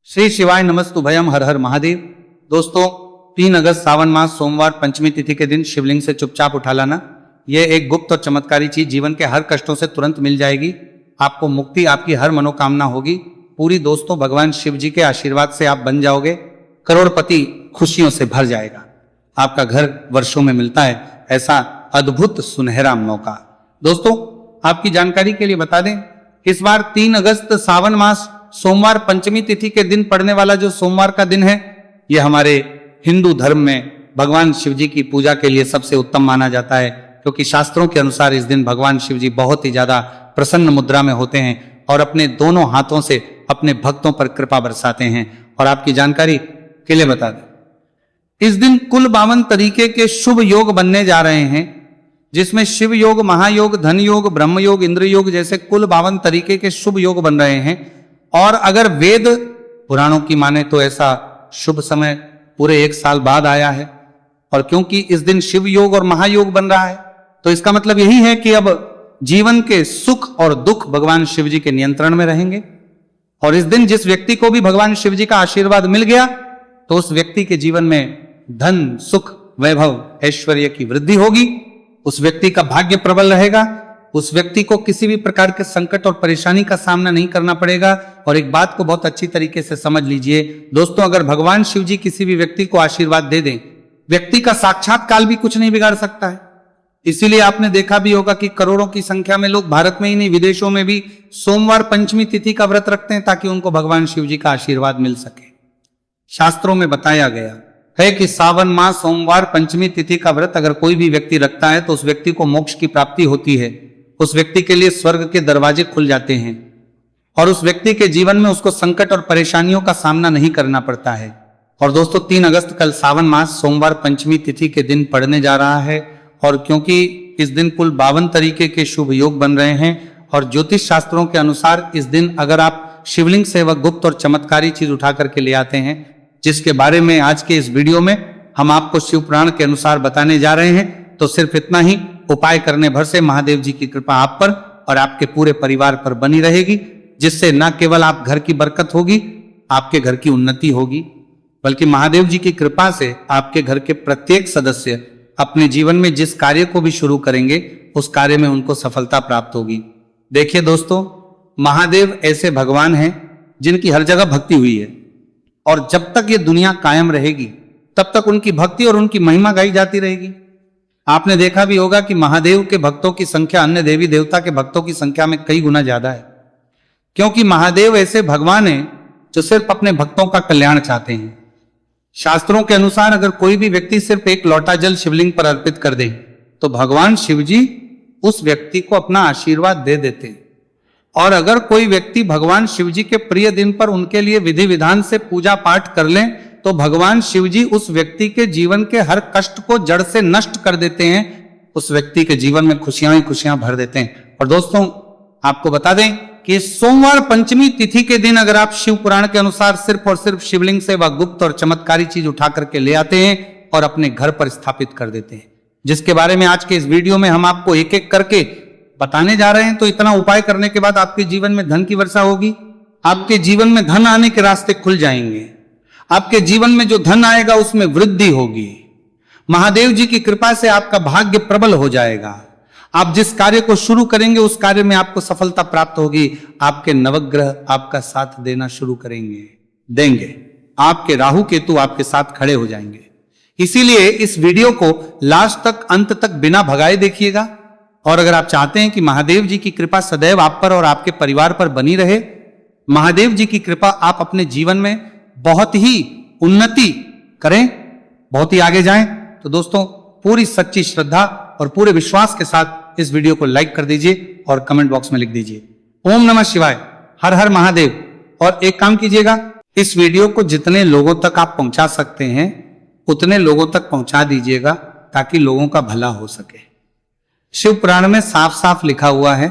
श्री शिवाय नमस्तुभयम, हर हर महादेव। दोस्तों, 3 अगस्त सावन मास सोमवार पंचमी तिथि के दिन शिवलिंग से चुपचाप उठा लाना। यह एक गुप्त और चमत्कारी चीज जीवन के हर कष्टों से तुरंत मिल जाएगी। आपको मुक्ति, आपकी हर मनोकामना होगी पूरी। दोस्तों, भगवान शिव जी के आशीर्वाद से आप बन जाओगे करोड़पति, खुशियों से भर जाएगा। आपका घर वर्षों में मिलता है ऐसा अद्भुत सुनहरा मौका। दोस्तों, आपकी जानकारी के लिए बता दें, इस बार 3 अगस्त सावन मास सोमवार पंचमी तिथि के दिन पड़ने वाला जो सोमवार का दिन है, यह हमारे हिंदू धर्म में भगवान शिव जी की पूजा के लिए सबसे उत्तम माना जाता है, क्योंकि शास्त्रों के अनुसार इस दिन भगवान शिव जी बहुत ही ज्यादा प्रसन्न मुद्रा में होते हैं और अपने दोनों हाथों से अपने भक्तों पर कृपा बरसाते हैं। और आपकी जानकारी के लिए बता दें, इस दिन कुल 52 तरीके के शुभ योग बनने जा रहे हैं, जिसमें शिव योग, महायोग, धन योग, ब्रह्म योग, इंद्र योग जैसे कुल 52 तरीके के शुभ योग बन रहे हैं। और अगर वेद पुराणों की माने तो ऐसा शुभ समय पूरे 1 साल बाद आया है। और क्योंकि इस दिन शिव योग और महायोग बन रहा है, तो इसका मतलब यही है कि अब जीवन के सुख और दुख भगवान शिव जी के नियंत्रण में रहेंगे। और इस दिन जिस व्यक्ति को भी भगवान शिव जी का आशीर्वाद मिल गया, तो उस व्यक्ति के जीवन में धन, सुख, वैभव, ऐश्वर्य की वृद्धि होगी। उस व्यक्ति का भाग्य प्रबल रहेगा। उस व्यक्ति को किसी भी प्रकार के संकट और परेशानी का सामना नहीं करना पड़ेगा। और एक बात को बहुत अच्छी तरीके से समझ लीजिए दोस्तों, अगर भगवान शिव जी किसी भी व्यक्ति को आशीर्वाद दे दें, व्यक्ति का साक्षात काल भी कुछ नहीं बिगाड़ सकता है। इसीलिए आपने देखा भी होगा कि करोड़ों की संख्या में लोग भारत में ही नहीं, विदेशों में भी सोमवार पंचमी तिथि का व्रत रखते हैं, ताकि उनको भगवान शिव जी का आशीर्वाद मिल सके। शास्त्रों में बताया गया है कि सावन मास सोमवार पंचमी तिथि का व्रत अगर कोई भी व्यक्ति रखता है, तो उस व्यक्ति को मोक्ष की प्राप्ति होती है। उस व्यक्ति के लिए स्वर्ग के दरवाजे खुल जाते हैं और उस व्यक्ति के जीवन में उसको संकट और परेशानियों का सामना नहीं करना पड़ता है। और दोस्तों, 3 अगस्त कल सावन मास सोमवार पंचमी तिथि के दिन पड़ने जा रहा है। और क्योंकि इस दिन कुल 52 तरीके के शुभ योग बन रहे हैं, और ज्योतिष शास्त्रों के अनुसार इस दिन अगर आप शिवलिंग से वह गुप्त और चमत्कारी चीज उठा करके ले आते हैं, जिसके बारे में आज के इस वीडियो में हम आपको शिव पुराण के अनुसार बताने जा रहे हैं, तो सिर्फ इतना ही उपाय करने भर से महादेव जी की कृपा आप पर और आपके पूरे परिवार पर बनी रहेगी, जिससे न केवल आप घर की बरकत होगी, आपके घर की उन्नति होगी, बल्कि महादेव जी की कृपा से आपके घर के प्रत्येक सदस्य अपने जीवन में जिस कार्य को भी शुरू करेंगे, उस कार्य में उनको सफलता प्राप्त होगी। देखिए दोस्तों, महादेव ऐसे भगवान हैं जिनकी हर जगह भक्ति हुई है, और जब तक ये दुनिया कायम रहेगी तब तक उनकी भक्ति और उनकी महिमा गाई जाती रहेगी। आपने देखा भी होगा कि महादेव के भक्तों की संख्या अन्य देवी देवता के भक्तों की संख्या में कई गुना ज्यादा है, क्योंकि महादेव ऐसे भगवान हैं जो सिर्फ अपने भक्तों का कल्याण चाहते हैं। शास्त्रों के अनुसार अगर कोई भी व्यक्ति सिर्फ एक लोटा जल शिवलिंग पर अर्पित कर दे, तो भगवान शिव जी उस व्यक्ति को अपना आशीर्वाद दे देते हैं। और अगर कोई व्यक्ति भगवान शिव जी के प्रिय दिन पर उनके लिए विधि विधान से पूजा पाठ कर ले, तो भगवान शिव जी उस व्यक्ति के जीवन के हर कष्ट को जड़ से नष्ट कर देते हैं। उस व्यक्ति के जीवन में खुशियां ही खुशियां भर देते हैं। और दोस्तों, आपको बता दें कि सोमवार पंचमी तिथि के दिन अगर आप शिव पुराण के अनुसार सिर्फ और सिर्फ शिवलिंग से वह गुप्त और चमत्कारी चीज उठा करके ले आते हैं और अपने घर पर स्थापित कर देते हैं, जिसके बारे में आज के इस वीडियो में हम आपको एक एक करके बताने जा रहे हैं, तो इतना उपाय करने के बाद आपके जीवन में धन की वर्षा होगी। आपके जीवन में धन आने के रास्ते खुल जाएंगे। आपके जीवन में जो धन आएगा उसमें वृद्धि होगी। महादेव जी की कृपा से आपका भाग्य प्रबल हो जाएगा। आप जिस कार्य को शुरू करेंगे उस कार्य में आपको सफलता प्राप्त होगी। आपके नवग्रह आपका साथ देना शुरू देंगे। आपके राहु केतु आपके साथ खड़े हो जाएंगे। इसीलिए इस वीडियो को लास्ट तक, अंत तक बिना भगाए देखिएगा। और अगर आप चाहते हैं कि महादेव जी की कृपा सदैव आप पर और आपके परिवार पर बनी रहे, महादेव जी की कृपा आप अपने जीवन में बहुत ही उन्नति करें, बहुत ही आगे जाएं, तो दोस्तों पूरी सच्ची श्रद्धा और पूरे विश्वास के साथ इस वीडियो को लाइक कर दीजिए और कमेंट बॉक्स में लिख दीजिए ओम नमः शिवाय, हर हर महादेव। और एक काम कीजिएगा, इस वीडियो को जितने लोगों तक आप पहुंचा सकते हैं उतने लोगों तक पहुंचा दीजिएगा, ताकि लोगों का भला हो सके। शिव पुराण में साफ साफ लिखा हुआ है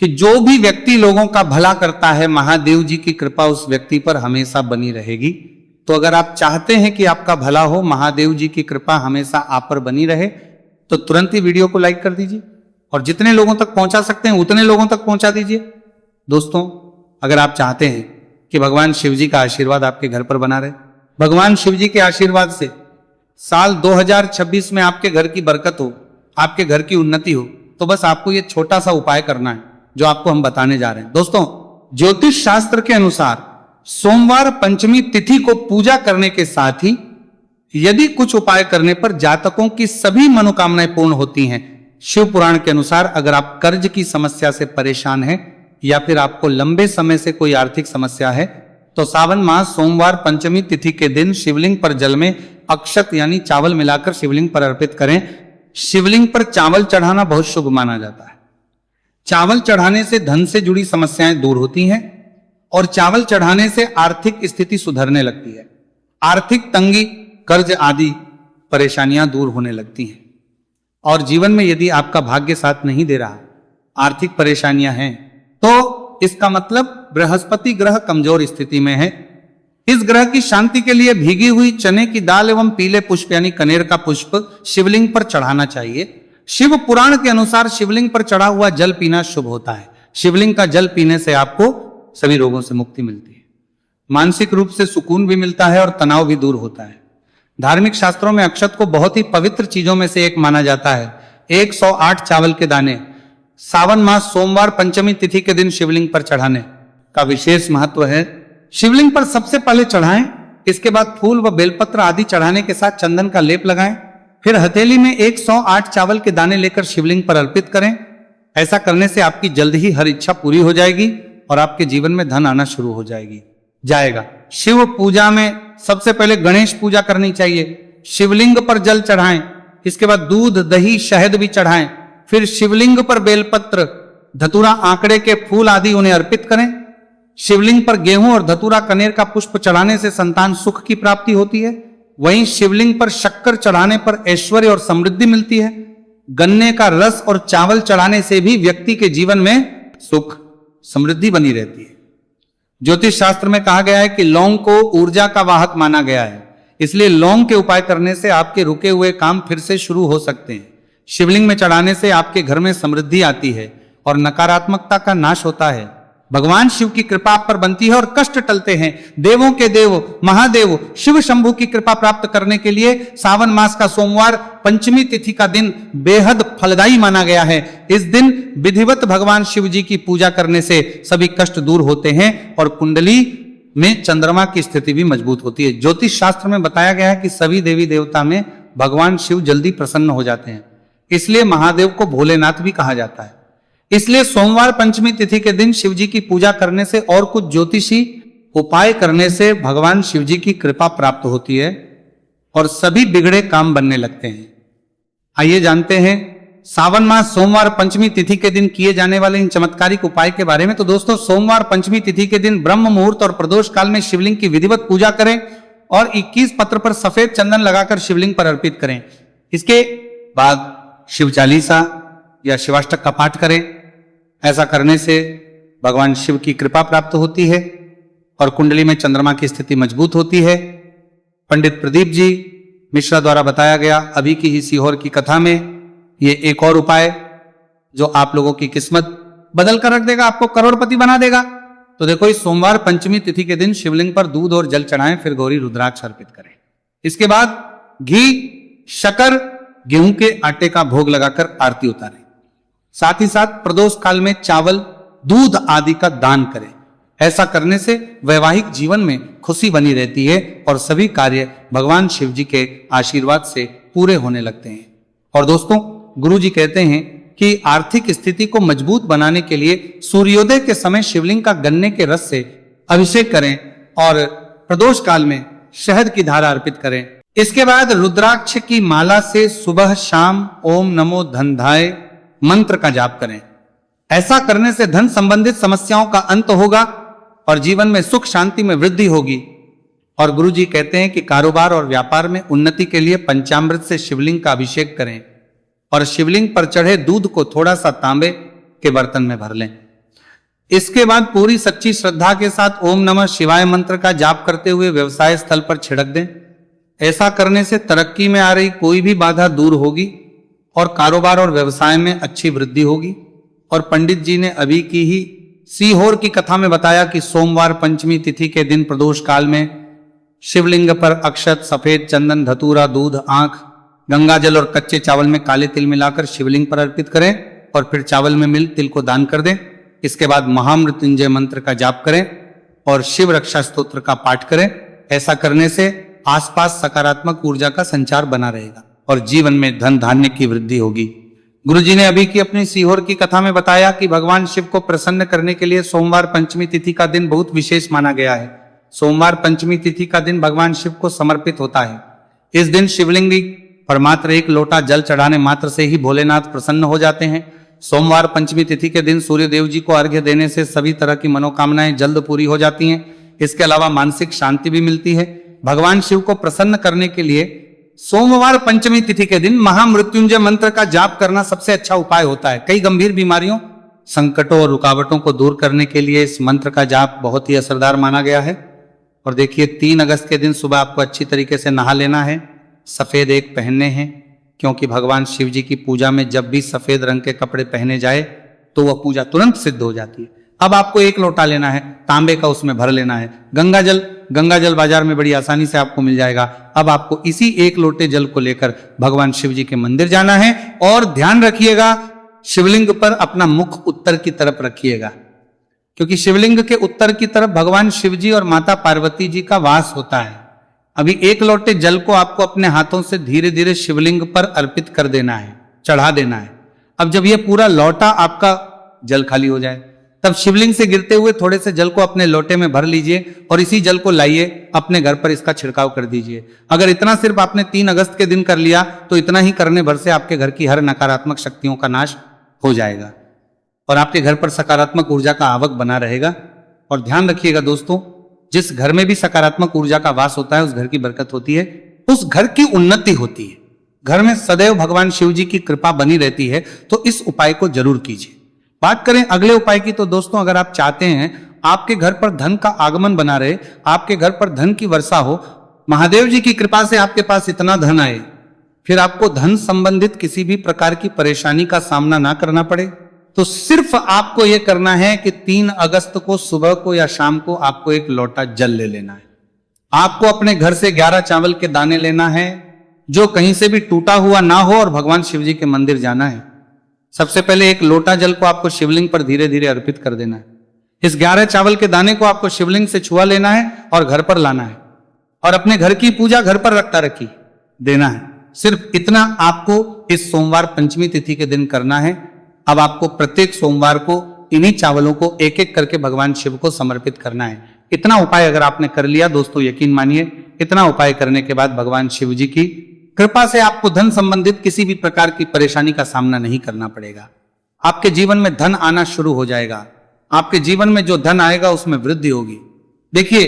कि जो भी व्यक्ति लोगों का भला करता है, महादेव जी की कृपा उस व्यक्ति पर हमेशा बनी रहेगी। तो अगर आप चाहते हैं कि आपका भला हो, महादेव जी की कृपा हमेशा आप पर बनी रहे, तो तुरंत ही वीडियो को लाइक कर दीजिए और जितने लोगों तक पहुंचा सकते हैं उतने लोगों तक पहुंचा दीजिए। दोस्तों, अगर आप चाहते हैं कि भगवान शिव जी का आशीर्वाद आपके घर पर बना रहे। भगवान शिव जी के आशीर्वाद से साल 2026 में आपके घर की बरकत हो, आपके घर की उन्नति हो, तो बस आपको ये छोटा सा उपाय करना है जो आपको हम बताने जा रहे हैं। दोस्तों, ज्योतिष शास्त्र के अनुसार सोमवार पंचमी तिथि को पूजा करने के साथ ही यदि कुछ उपाय करने पर जातकों की सभी मनोकामनाएं पूर्ण होती हैं। शिव पुराण के अनुसार अगर आप कर्ज की समस्या से परेशान हैं या फिर आपको लंबे समय से कोई आर्थिक समस्या है, तो सावन मास सोमवार पंचमी तिथि के दिन शिवलिंग पर जल में अक्षत यानी चावल मिलाकर शिवलिंग पर अर्पित करें। शिवलिंग पर चावल चढ़ाना बहुत शुभ माना जाता है। चावल चढ़ाने से धन से जुड़ी समस्याएं दूर होती हैं और चावल चढ़ाने से आर्थिक स्थिति सुधरने लगती है। आर्थिक तंगी, कर्ज आदि परेशानियां दूर होने लगती हैं। और जीवन में यदि आपका भाग्य साथ नहीं दे रहा, आर्थिक परेशानियां हैं, तो इसका मतलब बृहस्पति ग्रह कमजोर स्थिति में है। इस ग्रह की शांति के लिए भीगी हुई चने की दाल एवं पीले पुष्प यानी कनेर का पुष्प शिवलिंग पर चढ़ाना चाहिए। शिव पुराण के अनुसार शिवलिंग पर चढ़ा हुआ जल पीना शुभ होता है। शिवलिंग का जल पीने से आपको सभी रोगों से मुक्ति मिलती है, मानसिक रूप से सुकून भी मिलता है और तनाव भी दूर होता है। धार्मिक शास्त्रों में अक्षत को बहुत ही पवित्र चीजों में से एक माना जाता है। 108 चावल के दाने सावन मास सोमवार पंचमी तिथि के दिन शिवलिंग पर चढ़ाने का विशेष महत्व है। शिवलिंग पर सबसे पहले चढ़ाएं, इसके बाद फूल व बेलपत्र आदि चढ़ाने के साथ चंदन का लेप लगाएं, फिर हथेली में 108 चावल के दाने लेकर शिवलिंग पर अर्पित करें। ऐसा करने से आपकी जल्द ही हर इच्छा पूरी हो जाएगी और आपके जीवन में धन आना शुरू हो जाएगा। शिव पूजा में सबसे पहले गणेश पूजा करनी चाहिए। शिवलिंग पर जल चढ़ाएं, इसके बाद दूध, दही, शहद भी चढ़ाएं, फिर शिवलिंग पर बेलपत्र, धतूरा, आंकड़े के फूल आदि उन्हें अर्पित करें। शिवलिंग पर गेहूं और धतूरा, कनेर का पुष्प चढ़ाने से संतान सुख की प्राप्ति होती है। वहीं शिवलिंग पर शक्कर चढ़ाने पर ऐश्वर्य और समृद्धि मिलती है। गन्ने का रस और चावल चढ़ाने से भी व्यक्ति के जीवन में सुख समृद्धि बनी रहती है। ज्योतिष शास्त्र में कहा गया है कि लौंग को ऊर्जा का वाहक माना गया है, इसलिए लौंग के उपाय करने से आपके रुके हुए काम फिर से शुरू हो सकते हैं। शिवलिंग में चढ़ाने से आपके घर में समृद्धि आती है और नकारात्मकता का नाश होता है। भगवान शिव की कृपा आप पर बनती है और कष्ट टलते हैं। देवों के देव महादेव शिव शंभु की कृपा प्राप्त करने के लिए सावन मास का सोमवार पंचमी तिथि का दिन बेहद फलदायी माना गया है। इस दिन विधिवत भगवान शिव जी की पूजा करने से सभी कष्ट दूर होते हैं और कुंडली में चंद्रमा की स्थिति भी मजबूत होती है। ज्योतिष शास्त्र में बताया गया है कि सभी देवी देवता में भगवान शिव जल्दी प्रसन्न हो जाते हैं, इसलिए महादेव को भोलेनाथ भी कहा जाता है। इसलिए सोमवार पंचमी तिथि के दिन शिव जी की पूजा करने से और कुछ ज्योतिषी उपाय करने से भगवान शिव जी की कृपा प्राप्त होती है और सभी बिगड़े काम बनने लगते हैं। आइए जानते हैं सावन मास सोमवार पंचमी तिथि के दिन किए जाने वाले इन चमत्कारिक उपाय के बारे में। तो दोस्तों, सोमवार पंचमी तिथि के दिन ब्रह्म मुहूर्त और प्रदोष काल में शिवलिंग की विधिवत पूजा करें और 21 पत्र पर सफेद चंदन लगाकर शिवलिंग पर अर्पित करें। इसके बाद शिव चालीसा या शिवाष्टक का पाठ करें। ऐसा करने से भगवान शिव की कृपा प्राप्त होती है और कुंडली में चंद्रमा की स्थिति मजबूत होती है। पंडित प्रदीप जी मिश्रा द्वारा बताया गया अभी की ही सीहोर की कथा में ये एक और उपाय जो आप लोगों की किस्मत बदल कर रख देगा, आपको करोड़पति बना देगा। तो देखो, इस सोमवार पंचमी तिथि के दिन शिवलिंग पर दूध और जल चढ़ाएं, फिर गौरी रुद्राक्ष अर्पित करें। इसके बाद घी, शक्कर, गेहूं के आटे का भोग लगाकर आरती उतारें। साथ ही साथ प्रदोष काल में चावल, दूध आदि का दान करें। ऐसा करने से वैवाहिक जीवन में खुशी बनी रहती है और सभी कार्य भगवान शिव जी के आशीर्वाद से पूरे होने लगते हैं। और दोस्तों, गुरु जी कहते हैं कि आर्थिक स्थिति को मजबूत बनाने के लिए सूर्योदय के समय शिवलिंग का गन्ने के रस से अभिषेक करें और प्रदोष काल में शहद की धारा अर्पित करें। इसके बाद रुद्राक्ष की माला से सुबह शाम ओम नमो धनधाय मंत्र का जाप करें। ऐसा करने से धन संबंधित समस्याओं का अंत होगा और जीवन में सुख शांति में वृद्धि होगी। और गुरु जी कहते हैं कि कारोबार और व्यापार में उन्नति के लिए पंचामृत से शिवलिंग का अभिषेक करें और शिवलिंग पर चढ़े दूध को थोड़ा सा तांबे के बर्तन में भर लें। इसके बाद पूरी सच्ची श्रद्धा के साथ ओम नमः शिवाय मंत्र का जाप करते हुए व्यवसाय स्थल पर छिड़क दें। ऐसा करने से तरक्की में आ रही कोई भी बाधा दूर होगी और कारोबार और व्यवसाय में अच्छी वृद्धि होगी। और पंडित जी ने अभी की ही सीहोर की कथा में बताया कि सोमवार पंचमी तिथि के दिन प्रदोष काल में शिवलिंग पर अक्षत, सफेद चंदन, धतूरा, दूध, आंख, गंगा जल और कच्चे चावल में काले तिल मिलाकर शिवलिंग पर अर्पित करें और फिर चावल में मिल तिल को दान कर दें। इसके बाद महामृत्युंजय मंत्र का जाप करें और शिव रक्षा स्तोत्र का पाठ करें। ऐसा करने से आसपास सकारात्मक ऊर्जा का संचार बना रहेगा और जीवन में धन धान्य की वृद्धि होगी। गुरुजी ने अभी की अपनी सीहोर की कथा में बताया कि भगवान शिव को प्रसन्न करने के लिए सोमवार पंचमी तिथि का दिन बहुत विशेष माना गया है। सोमवार पंचमी तिथि का दिन भगवान शिव को समर्पित होता है। इस दिन शिवलिंग पर मात्र एक लोटा जल चढ़ाने मात्र से ही भोलेनाथ प्रसन्न हो जाते हैं। सोमवार पंचमी तिथि के दिन सूर्य देव जी को अर्घ्य देने से सभी तरह की मनोकामनाएं जल्द पूरी हो जाती हैं। इसके अलावा मानसिक शांति भी मिलती है। भगवान शिव को प्रसन्न करने के लिए सोमवार पंचमी तिथि के दिन महामृत्युंजय मंत्र का जाप करना सबसे अच्छा उपाय होता है। कई गंभीर बीमारियों, संकटों और रुकावटों को दूर करने के लिए इस मंत्र का जाप बहुत ही असरदार माना गया है। और देखिए 3 अगस्त के दिन सुबह आपको अच्छी तरीके से नहा लेना है, सफेद एक पहनने हैं, क्योंकि भगवान शिव जी की पूजा में जब भी सफेद रंग के कपड़े पहने जाए तो वह पूजा तुरंत सिद्ध हो जाती है। अब आपको एक लोटा लेना है, तांबे का, उसमें भर लेना है गंगा जल बाजार में बड़ी आसानी से आपको मिल जाएगा। अब आपको इसी एक लोटे जल को लेकर भगवान शिव जी के मंदिर जाना है और ध्यान रखिएगा शिवलिंग पर अपना मुख उत्तर की तरफ रखिएगा, क्योंकि शिवलिंग के उत्तर की तरफ भगवान शिव जी और माता पार्वती जी का वास होता है। अभी एक लोटे जल को आपको अपने हाथों से धीरे धीरे शिवलिंग पर अर्पित कर देना है, चढ़ा देना है। अब जब यह पूरा लोटा आपका जल खाली हो जाए तब शिवलिंग से गिरते हुए थोड़े से जल को अपने लोटे में भर लीजिए और इसी जल को लाइए अपने घर पर इसका छिड़काव कर दीजिए। अगर इतना सिर्फ आपने 3 अगस्त के दिन कर लिया तो इतना ही करने भर से आपके घर की हर नकारात्मक शक्तियों का नाश हो जाएगा और आपके घर पर सकारात्मक ऊर्जा का आवक बना रहेगा। और ध्यान रखिएगा दोस्तों, जिस घर में भी सकारात्मक ऊर्जा का वास होता है उस घर की बरकत होती है, उस घर की उन्नति होती है। घर में सदैव भगवान शिव जी की कृपा बनी रहती है। तो इस उपाय को जरूर कीजिए। बात करें अगले उपाय की तो दोस्तों, अगर आप चाहते हैं आपके घर पर धन का आगमन बना रहे, आपके घर पर धन की वर्षा हो, महादेव जी की कृपा से आपके पास इतना धन आए, फिर आपको धन संबंधित किसी भी प्रकार की परेशानी का सामना ना करना पड़े, तो सिर्फ आपको यह करना है कि 3 अगस्त को सुबह को या शाम को आपको एक लोटा जल ले लेना है। आपको अपने घर से 11 चावल के दाने लेना है जो कहीं से भी टूटा हुआ ना हो और भगवान शिव जी के मंदिर जाना है। सबसे पहले एक लोटा जल को आपको शिवलिंग पर धीरे धीरे अर्पित कर देना है। इस 11 चावल के दाने को आपको शिवलिंग से छुआ लेना है और घर पर लाना है और अपने घर की पूजा घर पर रखी देना है। सिर्फ इतना आपको इस सोमवार पंचमी तिथि के दिन करना है। अब आपको प्रत्येक सोमवार को इन्हीं चावलों को एक एक करके भगवान शिव को समर्पित करना है। इतना उपाय अगर आपने कर लिया दोस्तों, यकीन मानिए इतना उपाय करने के बाद भगवान शिव जी की कृपा से आपको धन संबंधित किसी भी प्रकार की परेशानी का सामना नहीं करना पड़ेगा। आपके जीवन में धन आना शुरू हो जाएगा। आपके जीवन में जो धन आएगा उसमें वृद्धि होगी। देखिए,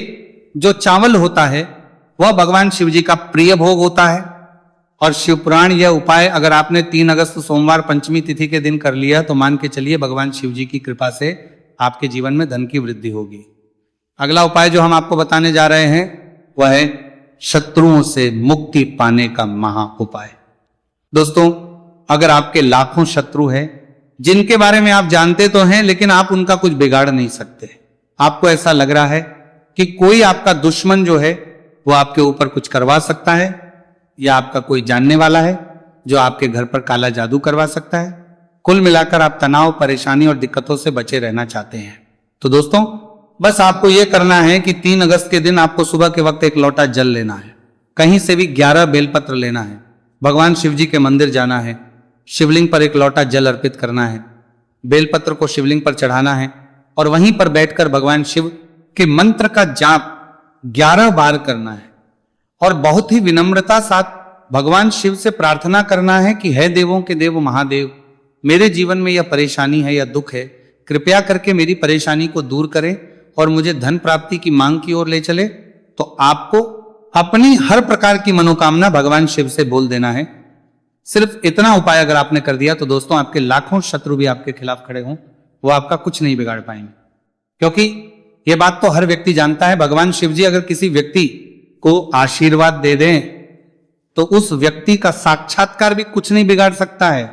जो चावल होता है वह भगवान शिव जी का प्रिय भोग होता है और शिव पुराण यह उपाय अगर आपने 3 अगस्त सोमवार पंचमी तिथि के दिन कर लिया तो मान के चलिए भगवान शिव जी की कृपा से आपके जीवन में धन की वृद्धि होगी। अगला उपाय जो हम आपको बताने जा रहे हैं वह है शत्रुओं से मुक्ति पाने का महा उपाय। दोस्तों, अगर आपके लाखों शत्रु हैं जिनके बारे में आप जानते तो हैं लेकिन आप उनका कुछ बिगाड़ नहीं सकते, आपको ऐसा लग रहा है कि कोई आपका दुश्मन जो है वो आपके ऊपर कुछ करवा सकता है या आपका कोई जानने वाला है जो आपके घर पर काला जादू करवा सकता है, कुल मिलाकर आप तनाव, परेशानी और दिक्कतों से बचे रहना चाहते हैं, तो दोस्तों बस आपको यह करना है कि 3 अगस्त के दिन आपको सुबह के वक्त एक लोटा जल लेना है, कहीं से भी 11 बेलपत्र लेना है, भगवान शिव जी के मंदिर जाना है, शिवलिंग पर एक लोटा जल अर्पित करना है, बेलपत्र को शिवलिंग पर चढ़ाना है और वहीं पर बैठकर भगवान शिव के मंत्र का जाप 11 बार करना है और बहुत ही विनम्रता साथ भगवान शिव से प्रार्थना करना है कि हे देवों के देव महादेव, मेरे जीवन में यह परेशानी है या दुख है, कृपया करके मेरी परेशानी को दूर करें और मुझे धन प्राप्ति की मांग की ओर ले चले। तो आपको अपनी हर प्रकार की मनोकामना भगवान शिव से बोल देना है। सिर्फ इतना उपाय अगर आपने कर दिया तो दोस्तों आपके लाखों शत्रु भी आपके खिलाफ खड़े हों, वो आपका कुछ नहीं बिगाड़ पाएंगे, क्योंकि यह बात तो हर व्यक्ति जानता है, भगवान शिव जी अगर किसी व्यक्ति को आशीर्वाद दे दें तो उस व्यक्ति का साक्षात्कार भी कुछ नहीं बिगाड़ सकता है।